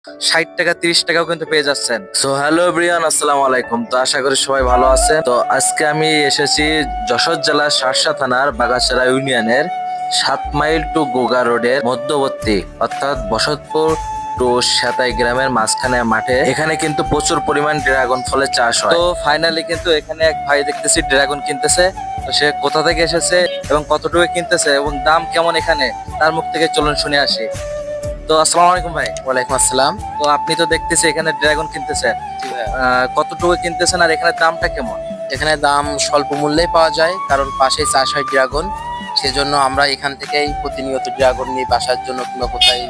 60 টাকা 30 টাকাও কিন্তু পেয়ে যাচ্ছেন। সো হ্যালো ব্রিয়ান, আসসালামু আলাইকুম। তো আশা করি সবাই ভালো আছেন। তো আজকে আমি এসেছি যশোর জেলার শার্শা থানার বাগাছড়া ইউনিয়নের 7 মাইল টু গোগা রোডের মধ্যবর্তী, অর্থাৎ বসতপুর টু সাতাই গ্রামের মাঝখানে মাঠে। এখানে কিন্তু প্রচুর পরিমাণ ড্রাগন ফলের চাষ হয়। তো ফাইনালি কিন্তু এখানে এক ভাই দেখতেছি ড্রাগন কিনতেছে। তো সে কোথা থেকে এসেছে এবং কতটুকু কিনতেছে এবং দাম কেমন এখানে, তার মুখ থেকে চলুন শুনে আসি। তো আসসালামু আলাইকুম ভাই। ওয়ালাইকুম আসসালাম। তো আপনি তো দেখতেছি এখানে ড্রাগন কিনতেছেন, কতটুকু কিনতেছেন আর এখানে দামটা কেমন? এখানে দাম স্বল্প মূল্যে পাওয়া যায়, কারণ পাশেই চাষ হয় ড্রাগন। সেজন্য আমরা এখান থেকেই প্রতিনিয়ত ড্রাগন নিয়ে বাসার জন্য কিংবা কোথায়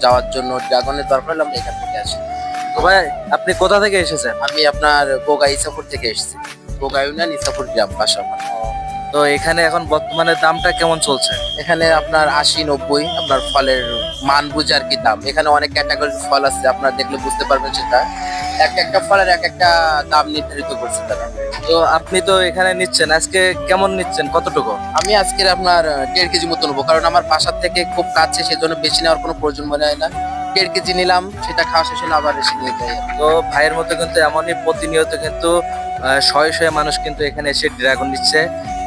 যাওয়ার জন্য ড্রাগনের দরকার হলে আমরা এখান থেকে আসি। তো ভাই আপনি কোথা থেকে এসেছেন? আমি আপনার গোগা ইসাপুর থেকে এসেছি। গোগা ইউনিয়ন ইসাপুর গ্রাম বাসা আমার। তো এখানে এখন বর্তমানে দামটা কেমন চলছে? এখানে আপনার 80-90 আপনার ফলের মান বুঝে আর কি দাম। এখানে অনেক ক্যাটাগরির ফল আছে, আপনারা দেখলে বুঝতে পারবেন সেটা। এক একটা ফলের এক একটা দাম নির্ধারিত করছে তারা। তো আপনি তো এখানে নিচ্ছেন, আজকে কেমন নিচ্ছেন, কতটুকু? আমি আজকের আপনার 1.5 কেজি মতো নেবো, কারণ আমার বাসার থেকে খুব কাছে, সেজন্য বেশি নেওয়ার কোনো প্রয়োজন মনে হয় না। 1.5 কেজি নিলাম, সেটা খাওয়া শেষ হলে আবার এসে নিয়ে যাই। তো ভাইয়ের মতো কিন্তু এমনই প্রতিনিয়ত কিন্তু শয়ে শয়ে মানুষ কিন্তু এখানে এসে ড্রাগন নিচ্ছে।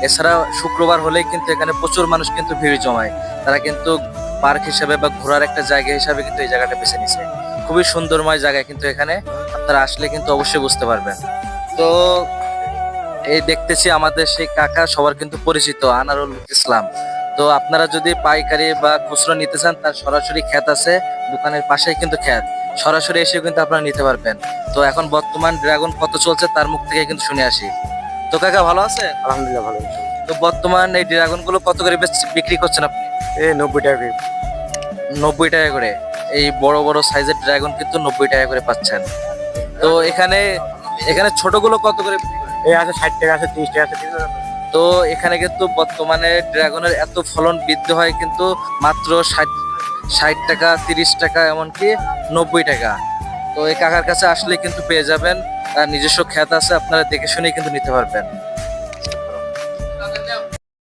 এছাড়া শুক্রবার হলেই কিন্তু এখানে প্রচুর মানুষ কিন্তু ভিড় জমায়। তারা কিন্তু পার্ক হিসাবে বা ঘোরার একটা জায়গা হিসাবে কিন্তু এই জায়গাটা বেছে নিছে। খুবই সুন্দরময় জায়গা কিন্তু এখানে, আপনারা আসলে কিন্তু অবশ্যই বুঝতে পারবেন। তো এই দেখতেছি আমাদের সেই কাকা সবার কিন্তু পরিচিত, আনারুল ইসলাম। তো আপনারা যদি পাইকারি বা খুচরো নিতে চান, তার সরাসরি ক্ষেত আছে, দোকানের পাশেই কিন্তু ক্ষেত, সরাসরি এসে কিন্তু আপনারা নিতে পারবেন। তো এখন বর্তমান ড্রাগন কত চলছে তার মুখ থেকে কিন্তু শুনে আসি। তো কাকা ভালো আছে? আলহামদুলিল্লাহ ভালো। তো বর্তমান এই ড্রাগন গুলো কত করে বিক্রি করছেন আপনি? এই 90 টাকা। 90 টাকা করে। এই বড় বড় সাইজের ড্রাগন কিন্তু 90 টাকা করে পাচ্ছেন। তো এখানে এখানে ছোটগুলো কত করে? এই আছে 60 টাকা, আছে 30 টাকা, আছে। তো এখানে কিন্তু বর্তমানে ড্রাগনের এত ফলন বৃদ্ধি হয় কিন্তু মাত্র 60 টাকা 30 টাকা, এমনকি 90 টাকা। তো এই কাকার কাছে আসলে কিন্তু পেয়ে যাবেন, তার নিজস্ব ক্ষেত আছে, আপনারা দেখে শুনেই কিন্তু নিতে পারবেন।